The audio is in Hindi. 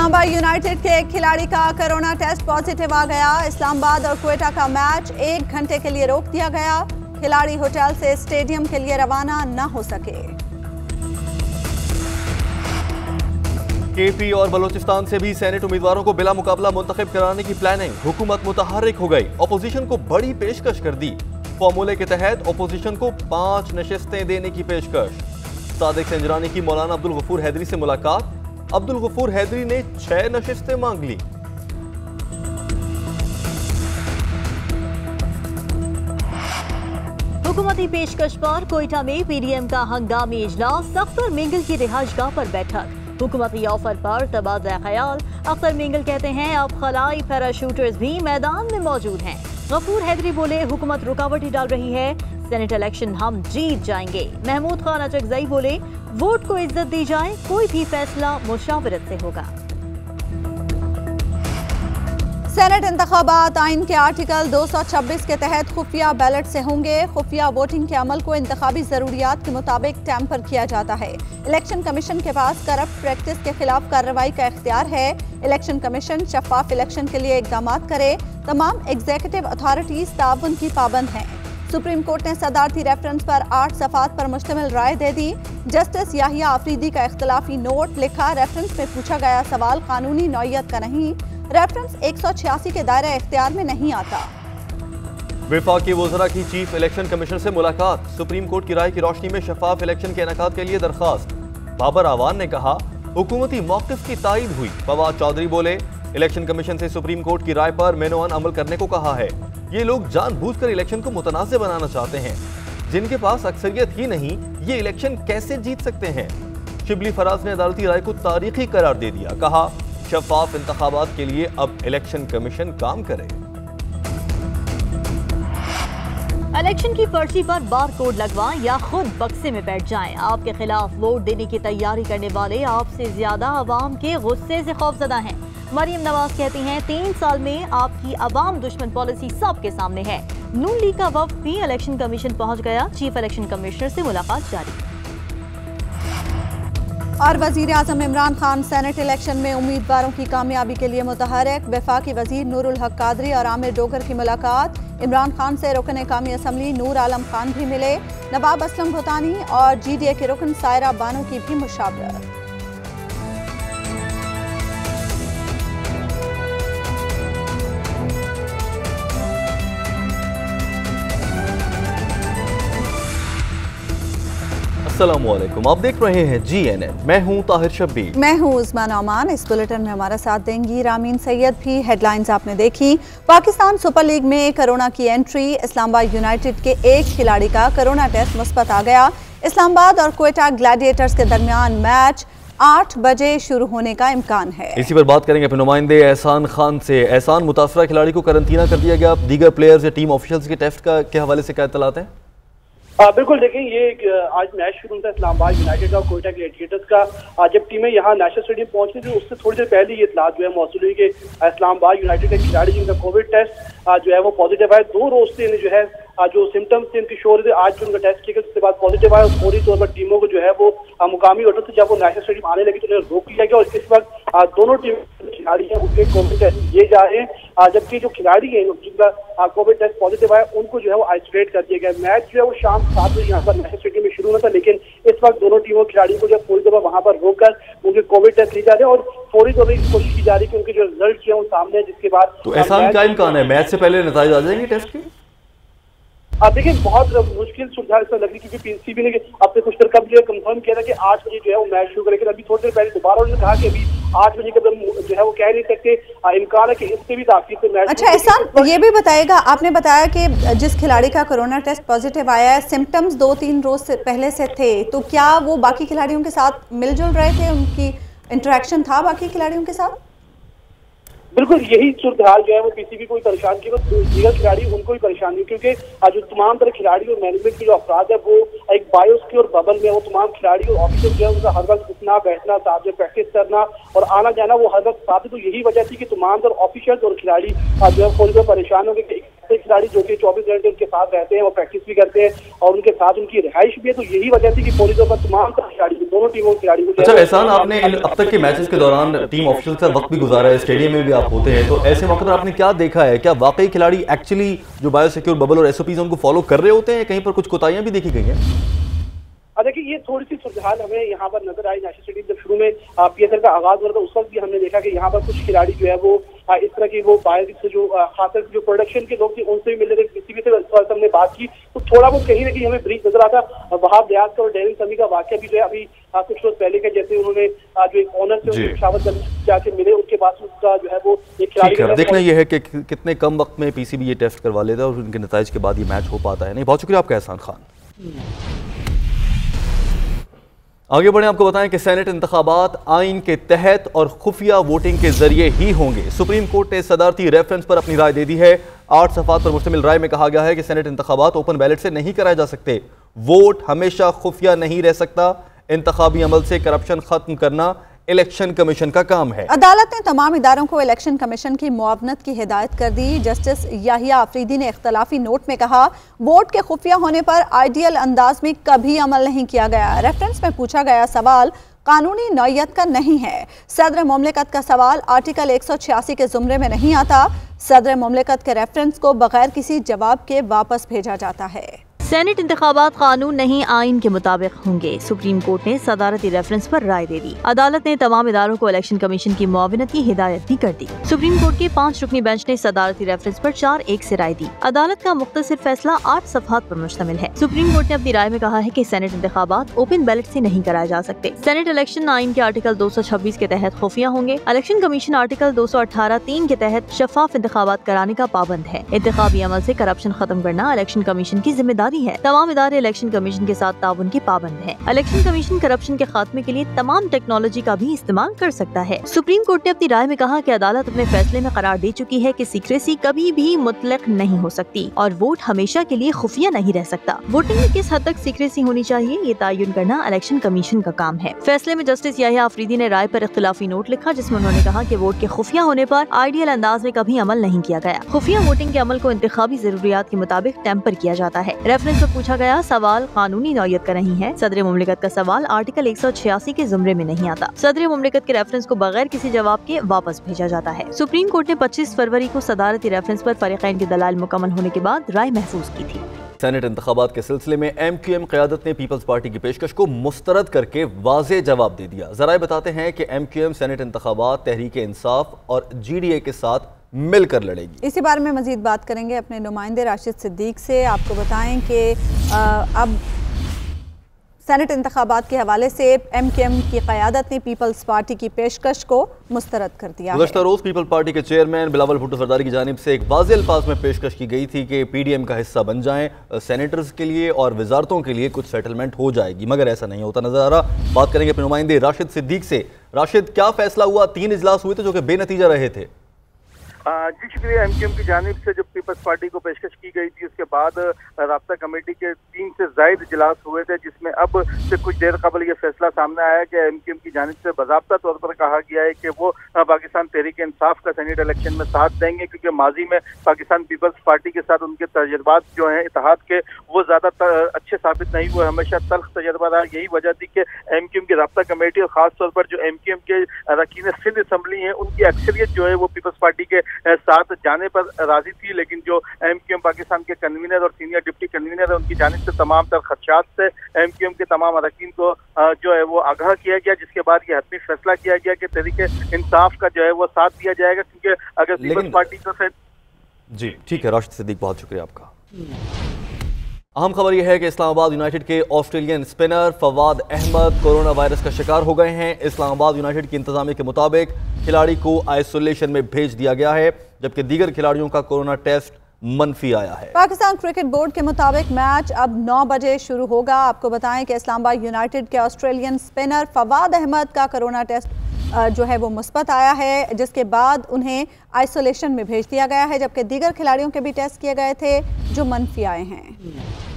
इस्लामाबाद यूनाइटेड के एक खिलाड़ी का कोरोना टेस्ट पॉजिटिव आ गया। इस्लामाबाद और क्वेटा का मैच 1 घंटे के लिए रोक दिया गया। खिलाड़ी होटल से स्टेडियम के लिए रवाना न हो सके। केपी और बलोचिस्तान से भी सेनेट उम्मीदवारों को बिला मुकाबला मुंतखब कराने की प्लानिंग। हुकूमत मुतहर्रिक हो गई, अपोजिशन को बड़ी पेशकश कर दी। फॉर्मूले के तहत अपोजिशन को 5 नशिस्तें देने की पेशकश। सादिक संजरानी की मौलाना अब्दुल गफूर हैदरी से मुलाकात। अब्दुल गफूर हैदरी ने 6 नशिस्तें मांग ली। हुकूमती पेशकश पर कोयटा में पीडीएम का हंगामी इजलास। अख्तर मिंगल की रिहाइशगाह पर बैठक। हुकूमती ऑफर पर तबादला ख्याल। अख्तर मिंगल कहते हैं अब खलाई पैराशूटर्स भी मैदान में मौजूद हैं। गफूर हैदरी बोले हुकूमत रुकावटें डाल रही है, सेनेट इलेक्शन हम जीत जाएंगे। महमूद खान अचकजई बोले वोट को इज्जत दी जाए, कोई भी फैसला मुशावरत से होगा। सेनेट इंतखाबात आइन के आर्टिकल 226 के तहत खुफिया बैलेट से होंगे। खुफिया वोटिंग के अमल को इंतखाबी जरूरियात के मुताबिक टैंपर किया जाता है। इलेक्शन कमीशन के पास करप्ट प्रैक्टिस के खिलाफ कार्रवाई का इख्तियार है। इलेक्शन कमीशन शफाफ इलेक्शन के लिए इकदाम करे। तमाम एग्जीक्यूटिव अथॉरिटीज ताउन की पाबंद हैं। सुप्रीम कोर्ट ने सदारती रेफरेंस पर 8 सफ़ात पर मुश्तमिल राय दे दी। जस्टिस याहिया आफरीदी का इख्तलाफी नोट लिखा। रेफरेंस में पूछा गया सवाल कानूनी नौयत का नहीं। रेफरेंस 186 के दायरे इख्तियार में नहीं आता। वफाकी वज़रा की चीफ इलेक्शन कमीशनर से मुलाकात। सुप्रीम कोर्ट की राय की रोशनी में शफाफ इलेक्शन के इनेकाद के लिए दरखास्त। बाबर आवान ने कहा हुकूमती मौक़िफ़ की तायद हुई। फवाद चौधरी बोले इलेक्शन कमीशन से सुप्रीम कोर्ट की राय पर मेनोअन अमल करने को कहा है। ये लोग जानबूझकर इलेक्शन को मुतनाज़ बनाना चाहते हैं। जिनके पास अक्सरियत ही नहीं, ये इलेक्शन कैसे जीत सकते हैं। शिबली फराज ने अदालती राय को तारीखी करार दे दिया। कहा शफाफ इंतखाबात के लिए अब इलेक्शन कमीशन काम करे। इलेक्शन की पर्ची पर बार कोड लगवाएं या खुद बक्से में बैठ जाएं। आपके खिलाफ वोट देने की तैयारी करने वाले आपसे ज्यादा आवाम के गुस्से से खौफजदा हैं। मरियम नवाज कहती हैं 3 साल में आपकी अवाम दुश्मन पॉलिसी सबके सामने है। नून लीग का वफ्द भी इलेक्शन कमीशन पहुंच गया। चीफ इलेक्शन कमिश्नर से मुलाकात जारी। और वजीर आजम इमरान खान सेनेट इलेक्शन में उम्मीदवारों की कामयाबी के लिए मुतहर्रिक। वफाकी वजीर नूरुल हक कादरी और आमिर डोगर की मुलाकात। इमरान खान से रुकन कामी असम्बली नूर आलम खान भी मिले। नवाब असलम भूतानी और GDA के रुकन सायरा बानो की भी मुशावरत। अस्सलामुअलैकुम, आप देख रहे हैं GNN। मैं हूं ताहिर शब्बीर। मैं हूं उस्मान ओमान। इस बुलेटिन में हमारा साथ देंगी रामीन सैयद भी। हेडलाइंस आपने देखी। पाकिस्तान सुपर लीग में कोरोना की एंट्री। इस्लामाबाद यूनाइटेड के एक खिलाड़ी का कोरोना टेस्ट मुस्बत आ गया। इस्लामाबाद और क्वेटा ग्लैडिएटर्स के दरमियान मैच 8 बजे शुरू होने का इम्कान है। इसी पर बात करेंगे अपने नुमाइंदे एहसान खान से। एहसान, मुतासरा खिलाड़ी को करंतना कर दिया गया। दीगर प्लेयर्स या टीम ऑफिशियल्स के टेस्ट के हवाले से क्या इत्तलात हैं? बिल्कुल, देखिए ये आज मैच शुरू होता है इस्लामाबाद यूनाइटेड और कोयटा ग्लैडिएटर्स का। जब टीमें यहाँ नेशनल स्टेडियम पहुंची थी उससे थोड़ी देर पहले ये इत्तलात जो है मौसूल हुई कि इस्लामाबाद यूनाइटेड के खिलाड़ी जिनका कोविड टेस्ट जो है वो पॉजिटिव है। 2 रोज से जो है जो सिम्टम्स थे इनकी शो रहे थे, आज जो उनका टेस्ट किया गया उसके बाद पॉजिटिव आया। फौरी तौर पर टीमों को जो है वो मुकामी होटल से जब वो नेशनल स्टेडियम आने लगी तो उन्हें रोक लिया गया। और इस वक्त दोनों टीम खिलाड़ी हैं उनके कोविड टेस्ट दिए जा रहे हैं, जबकि जो खिलाड़ी हैं जिनका कोविड टेस्ट पॉजिटिव आया उनको जो है वो आइसोलेट कर दिया गया। मैच जो है वो शाम 7 बजे यहाँ पर नेशनल स्टेडियम में शुरू होना था, लेकिन इस वक्त दोनों टीमों खिलाड़ियों को जो पूरी तरह वहाँ पर रोककर उनके कोविड टेस्ट लिए जा रहे हैं और फौरी तौर पर कोशिश की जा रही है कि उनके जो रिजल्ट है वो सामने है, जिसके बाद तो एहसान क्या इम्कान है मैच से पहले नतीजे आ जाएंगे टेस्ट के? अब देखिए बहुत मुश्किल सुविधा इसमें लग रही, क्योंकि PCB ने अपने कुछ देर कब जो है कंफर्म किया था कि 8 बजे जो है वो मैच शुरू करेंगे। अभी थोड़ी देर पहले दोबारा उन्होंने कहा कि अभी 8 बजे कदम जो है वो कह नहीं सकते, इम्कान है कि इससे भी ताकीद से मैच। अच्छा एहसान, ये भी बताएगा, आपने बताया कि जिस खिलाड़ी का कोरोना टेस्ट पॉजिटिव आया है सिम्टम्स 2-3 रोज से पहले से थे, तो क्या वो बाकी खिलाड़ियों के साथ मिलजुल रहे थे? उनकी इंटरेक्शन था बाकी खिलाड़ियों के साथ? बिल्कुल यही सूरत हाल जो है वो PCB को भी परेशान की, दीगर खिलाड़ी उनको भी परेशान हुई, क्योंकि जो तमाम तरह खिलाड़ी और मैनेजमेंट के जो अफराद है वो एक बायोस्क्योर और बबल में, वो तमाम खिलाड़ी और ऑफिसर जो है उनका हर वक्त उठना बैठना साथ में प्रैक्टिस करना और आना जाना वो हर वक्त साथ। तो यही वजह थी कि तमाम तरह ऑफिसर्स और खिलाड़ी जो है फौरी परेशान हो गए। खिलाड़ी जो कि 24 घंटे उनके साथ रहते हैं, वो प्रैक्टिस भी करते हैं और उनके साथ उनकी रिहाइश भी है। तो यही वजह थी कि पॉलिसों पर तमाम खिलाड़ी, दोनों टीमों के खिलाड़ी। अच्छा एहसान, आपने अब तक के मैचेस के दौरान टीम ऑफिशियल का वक्त भी गुजारा है, स्टेडियम में भी आप होते हैं, तो ऐसे मौके पर आपने क्या देखा है? क्या वाकई खिलाड़ी एक्चुअली जो बायोसिक्योर बबल और एसओपीज उनको फॉलो कर रहे होते हैं? कहीं पर कुछ कोताहियां भी देखी गई हैं? देखिए, ये थोड़ी सी सूरत हमें यहाँ पर नजर आई। नेशनल स्टेडियम जब शुरू में पीएसएल का आगाज हुआ था उस वक्त भी हमने देखा कि यहाँ पर कुछ खिलाड़ी जो है वो इस तरह की वो बायो से जो खासकर जो प्रोडक्शन के लोग थे उनसे भी मिल रहे थे। किसी भी से हमने बात की तो थोड़ा बहुत कहीं ना कहीं हमें ब्रीफ नजर आता। वहाब रियाज का और डेरिन समी का वाकया भी जो है अभी कुछ रोज पहले के, जैसे उन्होंने जो एक ऑनर से पेशावर जाके मिले, उनके पास उसका जो है वो एक खिलाड़ी। देखना यह है कि कितने कम वक्त में पीसीबी ये टेस्ट करवा लेता है और उनके नताइज के बाद ये मैच हो पाता है। नहीं, बहुत शुक्रिया आपका एहसान खान। आगे बढ़े, आपको बताएं कि सेनेट इंतखाबात आइन के तहत और खुफिया वोटिंग के जरिए ही होंगे। सुप्रीम कोर्ट ने सदारती रेफरेंस पर अपनी राय दे दी है। 8 सफ़ात पर मुश्तमिल राय में कहा गया है कि सेनेट इंतखाबात ओपन बैलेट से नहीं कराए जा सकते। वोट हमेशा खुफिया नहीं रह सकता। इंतखाबी अमल से करप्शन खत्म करना इलेक्शन कमीशन का काम है। अदालत ने तमाम इदारों को इलेक्शन कमीशन की मुआवनत की हिदायत कर दी। जस्टिस याहिया अफरीदी ने इख्तलाफी नोट में कहा, वोट के खुफिया होने पर आइडियल अंदाज में कभी अमल नहीं किया गया। रेफरेंस में पूछा गया सवाल कानूनी नौयत का नहीं है। सदर मुमलिकत का सवाल आर्टिकल 186 के जुमरे में नहीं आता। सदर मुमलिकत के रेफरेंस को बगैर किसी जवाब के वापस भेजा जाता है। सेनेट इंतखाबात कानून नहीं आइन के मुताबिक होंगे। सुप्रीम कोर्ट ने सदारती रेफरेंस पर राय दे दी। अदालत ने तमाम इदारों को इलेक्शन कमीशन की मुआवनत की हिदायत भी कर दी। सुप्रीम कोर्ट के 5 रुकनी बेंच ने सदारती रेफरेंस पर 4-1 से राय दी। अदालत का मुख्तसर फैसला 8 सफ़हात पर मुश्तमिल है। सुप्रीम कोर्ट ने अपनी राय में कहा है कि सेनेट इंतखाबात ओपन बैलेट से नहीं कराए जा सकते। सेनेट इलेक्शन आइन के आर्टिकल 226 के तहत खुफिया होंगे। इलेक्शन कमीशन आर्टिकल 218(3) के तहत शफाफ इंतखाबात कराने का पाबंद है। इंतखाबी अमल से करप्शन खत्म करना इलेक्शन कमीशन की जिम्मेदारी है। तमाम इदारे इलेक्शन कमीशन के साथ ताउन के पाबंद हैं। इलेक्शन कमीशन करप्शन के खात्मे के लिए तमाम टेक्नोलॉजी का भी इस्तेमाल कर सकता है। सुप्रीम कोर्ट ने अपनी राय में कहा कि अदालत अपने फैसले में करार दे चुकी है कि सीक्रेसी कभी भी मुतलक नहीं हो सकती और वोट हमेशा के लिए खुफिया नहीं रह सकता। वोटिंग में किस हद तक सीक्रेसी होनी चाहिए ये तयन करना इलेक्शन कमीशन का काम है। फैसले में जस्टिस याहिया अफरीदी ने राय पर इख्तिलाफी नोट लिखा, जिसमें उन्होंने कहा कि वोट के खुफिया होने पर आइडियल अंदाज में कभी अमल नहीं किया गया। खुफिया वोटिंग के अमल को इंतखाबी जरूरियात के मुताबिक टेम्पर किया जाता है। रेफरेंस पर पूछा गया सवाल कानूनी नौयत का नहीं है। सदर मुमलिकत का सवाल आर्टिकल 186 के जुमरे में नहीं आता। सदर मुमलिकत के रेफरेंस को बगैर किसी जवाब के वापस भेजा जाता है। सुप्रीम कोर्ट ने 25 फरवरी को सदारती रेफरेंस पर फरीकैन की दलाल मुकम्मल होने के बाद राय महफूज की थी। सेनेट इंतखाबात के सिलसिले में MQM क़यादत ने पीपल्स पार्टी की पेशकश को मुस्तरद करके वाज़े जवाब दे दिया। जराए बताते हैं कि MQM सेनेट इंतखाबात तहरीक इंसाफ और GDA के साथ मिलकर लड़ेगी। इसी बारे में मजीद बात करेंगे अपने नुमाइंदे राशिद सिद्दीक से। आपको बताएं कि अब सेनेट इंतखाबात के हवाले से MQM की क़यादत ने पीपल्स पार्टी की पेशकश को मुस्तरद कर दिया। गुज़श्ता रोज़ पीपल पार्टी के चेयरमैन बिलावल भुट्टो सरदारी की जानिब से एक वाज़ेह अल्फाज में पेशकश की गई थी कि PDM का हिस्सा बन जाएं, सेनेटर्स के लिए और वजारतों के लिए कुछ सेटलमेंट हो जाएगी, मगर ऐसा नहीं होता नजर आ रहा। बात करेंगे अपने नुमाइंदे राशिद सिद्दीक से। राशिद, क्या फैसला हुआ? 3 इजलास हुए थे जो कि बेनतीजा रहे थे। जी शुक्रिया। MQM की जानिब से जब पीपल्स पार्टी को पेशकश की गई थी उसके बाद राब्ता कमेटी के 3 से ज़ायद इजलास हुए थे, जिसमें अब से कुछ देर कबल ये फैसला सामने आया कि MQM की जानिब से बाज़ाब्ता तौर पर कहा गया है कि वो पाकिस्तान तहरीक इंसाफ का सेनेट इलेक्शन में साथ देंगे, क्योंकि माजी में पाकिस्तान पीपल्स पार्टी के साथ उनके तजर्बात जो हैं इत्तेहाद के वो ज़्यादा अच्छे साबित नहीं हुए, हमेशा तल्ख तजर्बा रहा। यही वजह थी कि MQM की राब्ता कमेटी और ख़ास तौर पर जो MQM के अरकान सिंध असम्बली हैं उनकी अक्सरियत जो है वो पीपल्स पार्टी के साथ जाने पर राजी थी। लेकिन जो MQM पाकिस्तान के कन्वीनर और सीनियर डिप्टी कन्वीनर है उनकी जानिब से तमाम तर खदशात से MQM के तमाम अरकान को जो है वो आगाह किया गया, जिसके बाद ये हतमी फैसला किया गया कि तहरीक इंसाफ का जो है वो साथ दिया जाएगा, क्योंकि अगर पीपल्स पार्टी को जी ठीक है। राशिद सिद्दीक, बहुत शुक्रिया आपका। अहम खबर यह है कि इस्लामाबाद यूनाइटेड के Australian spinner Fawad Ahmed corona virus का शिकार हो गए हैं। इस्लामाबाद यूनाइटेड की इंतजामिया के मुताबिक खिलाड़ी को आइसोलेशन में भेज दिया गया है, जबकि दीगर खिलाड़ियों का कोरोना टेस्ट मनफी आया है। पाकिस्तान क्रिकेट बोर्ड के मुताबिक मैच अब 9 बजे शुरू होगा। आपको बताएं कि इस्लामाबाद यूनाइटेड के ऑस्ट्रेलियन स्पिनर फवाद अहमद का कोरोना टेस्ट जो है वो मुस्बत आया है, जिसके बाद उन्हें आइसोलेशन में भेज दिया गया है, जबकि दीगर खिलाड़ियों के भी टेस्ट किए गए थे जो मनफी आए हैं।